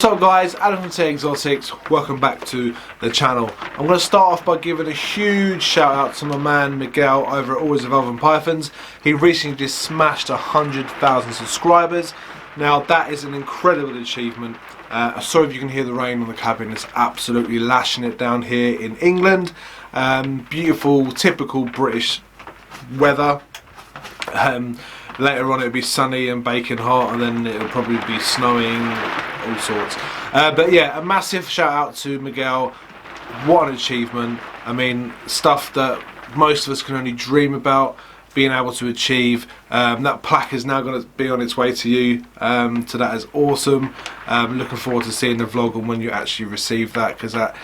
What's up guys, Adam from T Exotics, welcome back to the channel. I'm going to start off by giving a huge shout out to my man Miguel over at Always Evolving Pythons. He recently just smashed 100,000 subscribers. Now that is an incredible achievement. Sorry if you can hear the rain on the cabin, it's absolutely lashing it down here in England. Beautiful, typical British weather. Later on it'll be sunny and baking hot, and then it'll probably be snowing, all sorts. But yeah, a massive shout out to Miguel. What an achievement. I mean, stuff that most of us can only dream about being able to achieve. That plaque is now going to be on its way to you, so that is awesome. Looking forward to seeing the vlog and when you actually receive that, because that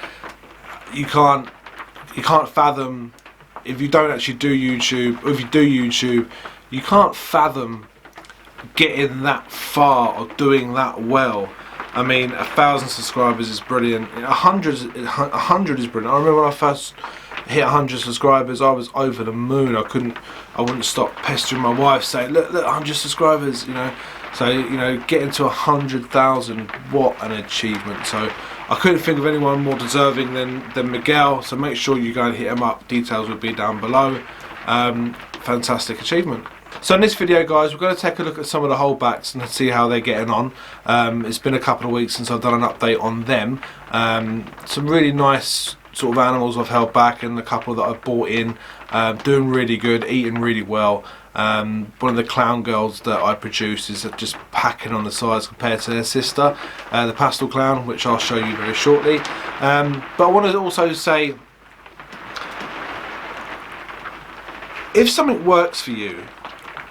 you can't fathom, if you don't actually do YouTube, or if you do YouTube, you can't fathom getting that far or doing that well. I mean, 1,000 subscribers is brilliant. 100 is brilliant. I remember when I first hit 100 subscribers, I was over the moon. I wouldn't stop pestering my wife, saying, look, 100 subscribers, you know. So, you know, getting to 100,000, what an achievement. So I couldn't think of anyone more deserving than Miguel, so make sure you go and hit him up. Details will be down below. Fantastic achievement. So in this video guys, we're going to take a look at some of the holdbacks and see how they're getting on. It's been a couple of weeks since I've done an update on them. Some really nice sort of animals I've held back, and a couple that I've bought in, doing really good, eating really well. One of the clown girls that I produce is just packing on the size compared to their sister, the pastel clown, which I'll show you very shortly. But I want to also say, if something works for you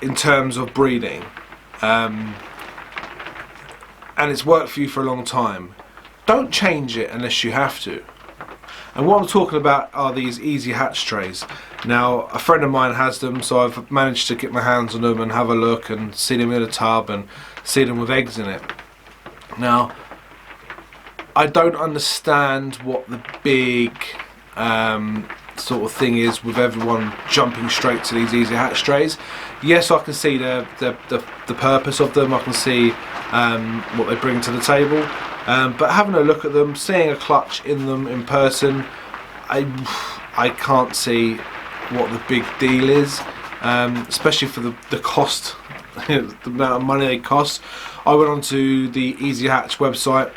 in terms of breeding, and it's worked for you for a long time, don't change it unless you have to. And what I'm talking about are these easy hatch trays. Now, a friend of mine has them, so I've managed to get my hands on them and have a look and see them in a tub and see them with eggs in it. Now, I don't understand what the big sort of thing is with everyone jumping straight to these easy hatch trays. Yes, I can see the purpose of them. I can see what they bring to the table. But having a look at them, seeing a clutch in them in person, I can't see what the big deal is, especially for the cost, the amount of money they cost. I went onto the Easy Hatch website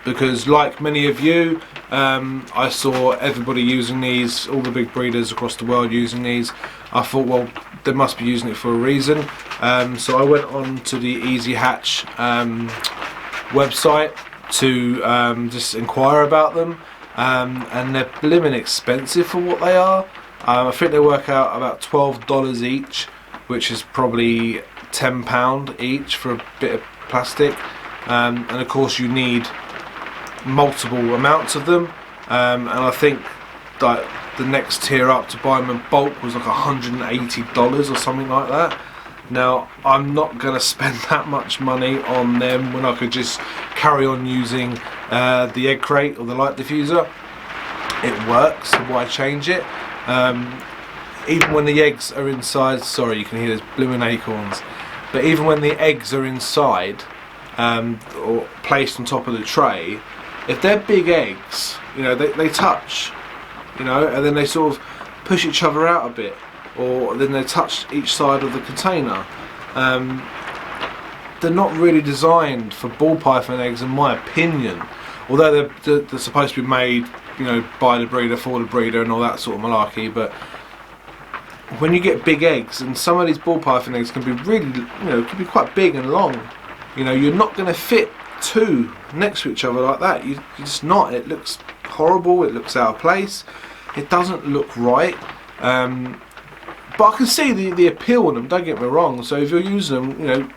because, like many of you, I saw everybody using these, all the big breeders across the world using these. I thought, well, they must be using it for a reason. So I went on to the Easy Hatch website to just inquire about them, and they're blimmin' expensive for what they are. I think they work out about $12 each, which is probably £10 each for a bit of plastic, and of course you need multiple amounts of them, and I think that the next tier up to buy them in bulk was like $180 or something like that. Now, I'm not going to spend that much money on them when I could just carry on using the egg crate or the light diffuser. It works, so why change it? Even when the eggs are inside, sorry, you can hear those blooming acorns, but even when the eggs are inside or placed on top of the tray, if they're big eggs, you know, they touch, you know, and then they sort of push each other out a bit, or then they touch each side of the container. They're not really designed for ball python eggs, in my opinion. Although they're supposed to be made, you know, by the breeder, for the breeder, and all that sort of malarkey. But when you get big eggs, and some of these ball python eggs can be really, you know, can be quite big and long. You know, you're not going to fit two next to each other like that. You're just not. It looks horrible. It looks out of place. It doesn't look right. But I can see the appeal in them, don't get me wrong. So if you're using them, you know,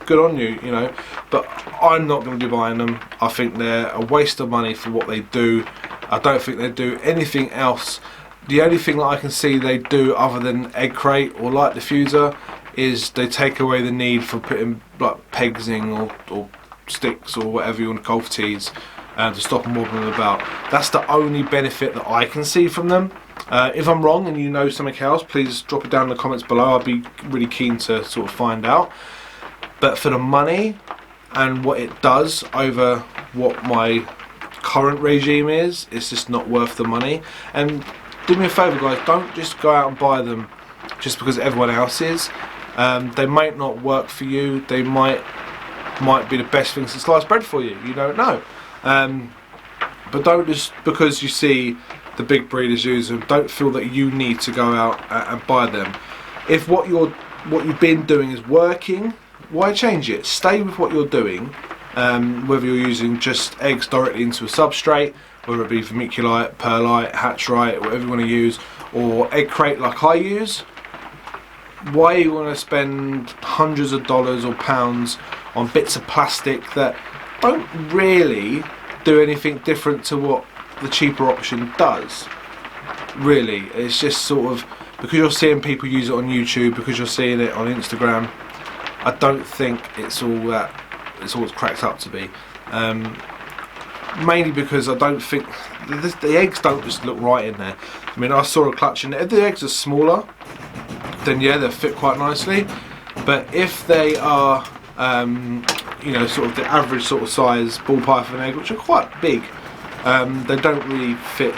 good on you, you know. But I'm not going to be buying them. I think they're a waste of money for what they do. I don't think they do anything else. The only thing that I can see they do other than egg crate or light diffuser is they take away the need for putting like pegs in or sticks or whatever you want, golf tees, to stop them wobbling about. That's the only benefit that I can see from them. If I'm wrong and you know something else, please drop it down in the comments below. I'd be really keen to sort of find out. But for the money, and what it does over what my current regime is, it's just not worth the money. And do me a favour, guys, don't just go out and buy them just because everyone else is. They might not work for you. They might be the best thing since sliced bread for you. You don't know. But don't just because you see the big breeders use them, don't feel that you need to go out and buy them. If what you've been doing is working, why change it? Stay with what you're doing. Whether you're using just eggs directly into a substrate, whether it be vermiculite, perlite, hatchite, whatever you want to use, or egg crate like I use. Why you want to spend hundreds of dollars or pounds on bits of plastic that don't really do anything different to what the cheaper option does? Really, it's just sort of because you're seeing people use it on YouTube, because you're seeing it on Instagram. I don't think it's all it's cracked up to be. Mainly because I don't think the eggs don't just look right in there. I mean, I saw a clutch in there. If the eggs are smaller, then yeah, they'll fit quite nicely. But if they are, you know, sort of the average sort of size ball python egg, which are quite big, they don't really fit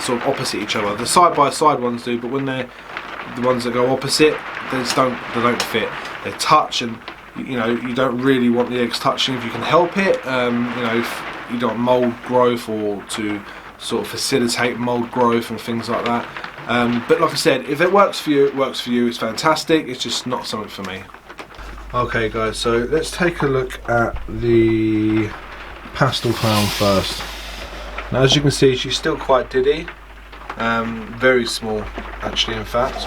sort of opposite each other. The side by side ones do, but when they're the ones that go opposite, they don't fit. They touch, and you know, you don't really want the eggs touching if you can help it. You know, if you don't want mould growth or to sort of facilitate mould growth and things like that. But like I said, if it works for you, it works for you. It's fantastic. It's just not something for me. Okay, guys, so let's take a look at the pastel clown first. Now, as you can see, she's still quite diddy. Very small, actually, in fact.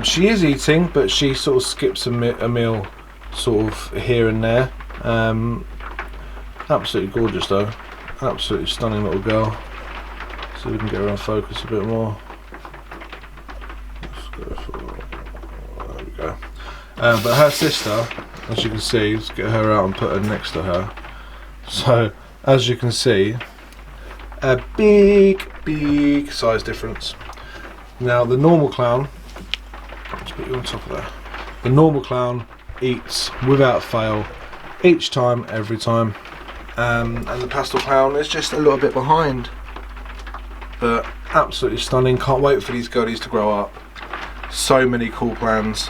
She is eating, but she sort of skips a meal sort of here and there. Absolutely gorgeous though, absolutely stunning little girl. So we can get her on focus a bit more. Let's go for, there we go. But her sister, as you can see, let's get her out and put her next to her. So as you can see, a big size difference. Now the normal clown, let's put you on top of there. The normal clown eats without fail each time, every time, and the pastel clown is just a little bit behind, but absolutely stunning. Can't wait for these girlies to grow up. So many cool plans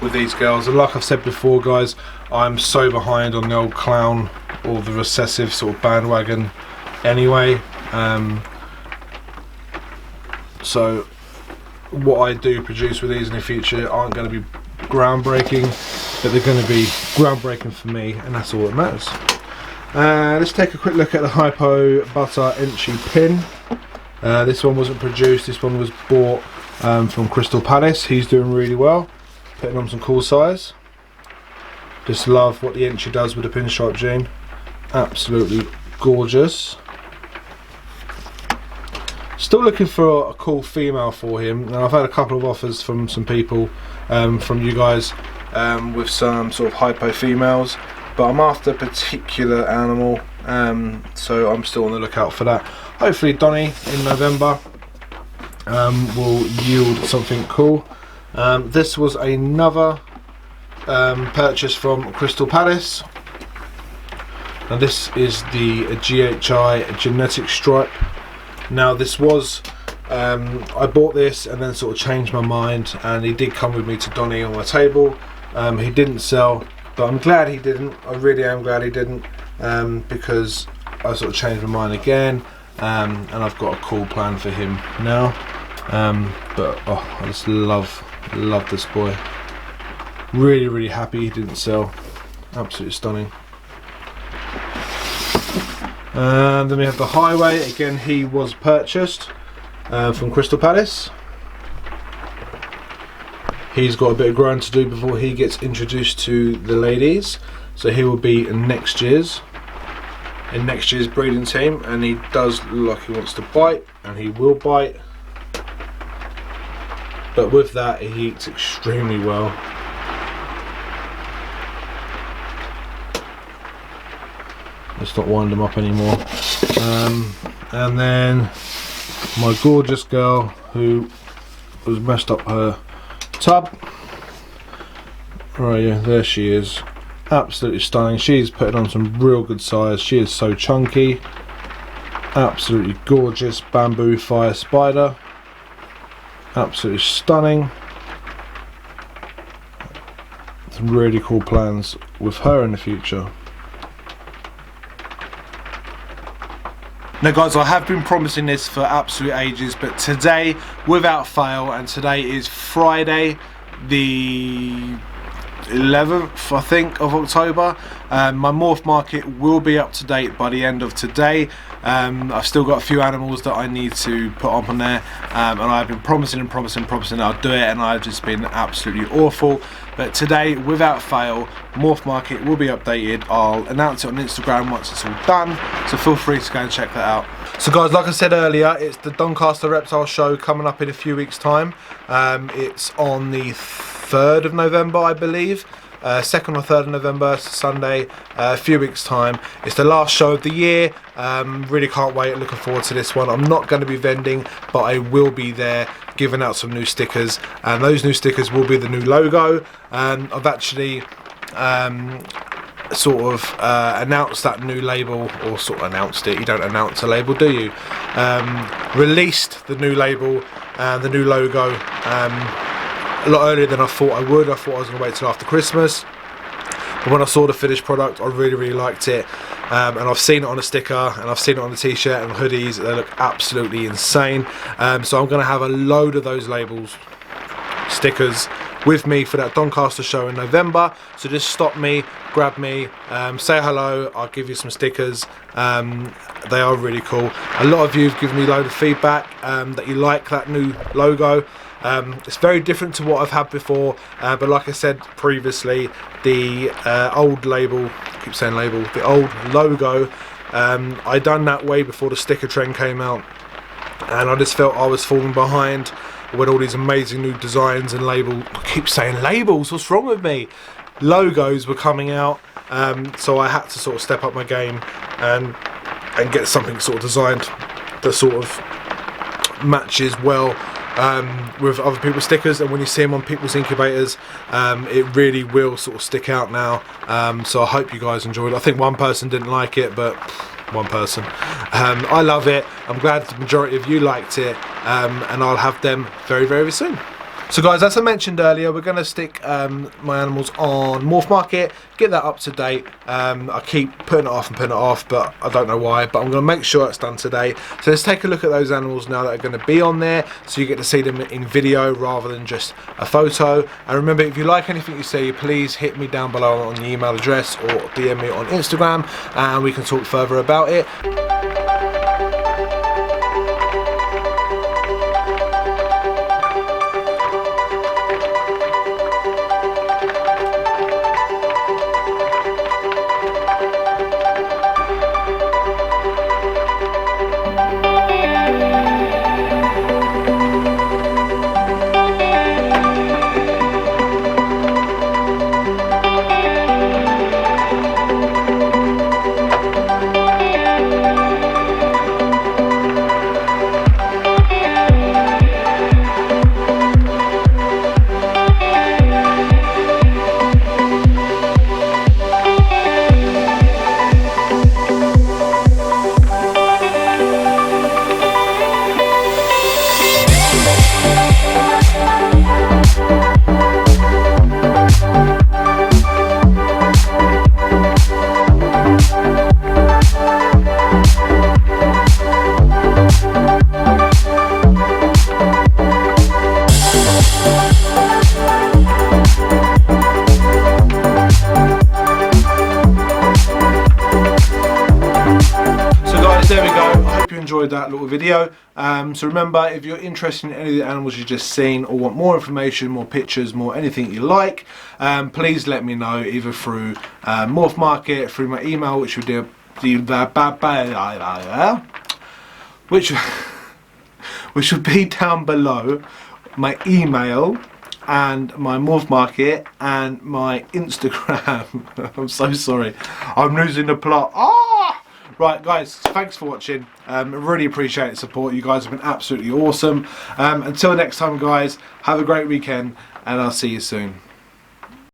with these girls, and like I've said before, guys, I'm so behind on the old clown or the recessive sort of bandwagon anyway. So what I do produce with these in the future aren't going to be groundbreaking, but they're going to be groundbreaking for me, and that's all that matters. Let's take a quick look at the Hypo Butter Entry Pin. This one wasn't produced, this one was bought from Crystal Palace. He's doing really well, putting on some cool size. Just love what the Entry does with the pinstripe gene. Absolutely gorgeous. Still looking for a cool female for him. Now, I've had a couple of offers from some people, from you guys, with some sort of hypo females, but I'm after a particular animal, so I'm still on the lookout for that. Hopefully Donny in November will yield something cool. This was another purchase from Crystal Palace. Now this is the GHI genetic stripe. Now this was, I bought this and then sort of changed my mind, and he did come with me to Donny on my table. He didn't sell, but I'm glad he didn't. I really am glad he didn't, because I sort of changed my mind again, and I've got a cool plan for him now. But oh, I just love this boy. Really happy he didn't sell. Absolutely stunning. And then we have the Highway. Again, he was purchased from Crystal Palace. He's got a bit of growing to do before he gets introduced to the ladies, so he will be in next year's breeding team, and he does look like he wants to bite, and he will bite, but with that he eats extremely well. Let's not wind them up anymore. And then my gorgeous girl who was messed up her tub. Right, yeah, there she is. Absolutely stunning. She's putting on some real good size. She is so chunky. Absolutely gorgeous bamboo fire spider. Absolutely stunning. Some really cool plans with her in the future. Now guys, I have been promising this for absolute ages, but today, without fail, and today is Friday the 11th, I think, of October. My morph market will be up to date by the end of today. I've still got a few animals that I need to put up on there, and I've been promising I'll do it, and I've just been absolutely awful. But today, without fail, morph market will be updated. I'll announce it on Instagram once it's all done, so feel free to go and check that out. So guys, like I said earlier, it's the Doncaster Reptile Show coming up in a few weeks time. It's on the 3rd of November, I believe. 2nd or 3rd of November, Sunday, a few weeks time. It's the last show of the year. Really can't wait, looking forward to this one. I'm not going to be vending, but I will be there giving out some new stickers, and those new stickers will be the new logo. I've actually announced that new label, or sort of announced it. You don't announce a label, do you? Released the new label and the new logo a lot earlier than I thought I would. I thought I was going to wait till after Christmas, but when I saw the finished product, I really liked it. And I've seen it on a sticker, and I've seen it on the t-shirt and hoodies. They look absolutely insane. So I'm going to have a load of those labels, stickers, with me for that Doncaster show in November. So just stop me, grab me, say hello, I'll give you some stickers. They are really cool. A lot of you have given me a load of feedback that you like that new logo. It's very different to what I've had before, but like I said previously, the old label, I keep saying label, the old logo, I done that way before the sticker trend came out, and I just felt I was falling behind with all these amazing new designs and labels. I keep saying labels, what's wrong with me? Logos were coming out, so I had to sort of step up my game and get something sort of designed that sort of matches well with other people's stickers, and when you see them on people's incubators, it really will sort of stick out now. So I hope you guys enjoyed it. I think one person didn't like it, but one person. I love it. I'm glad the majority of you liked it, and I'll have them very soon. So guys, as I mentioned earlier, we're going to stick my animals on Morph Market, get that up to date. I keep putting it off, but I don't know why, but I'm going to make sure it's done today. So let's take a look at those animals now that are going to be on there, so you get to see them in video rather than just a photo. And remember, if you like anything you see, please hit me down below on the email address or DM me on Instagram, and we can talk further about it. There we go. I hope you enjoyed that little video. So remember, if you're interested in any of the animals you've just seen, or want more information, more pictures, more anything you like, please let me know, either through Morph Market, through my email, which would which would be down below, my email and my Morph Market and my Instagram. I'm so sorry, I'm losing the plot. Right guys, thanks for watching. I really appreciate the support. You guys have been absolutely awesome. Until next time guys, have a great weekend, and I'll see you soon.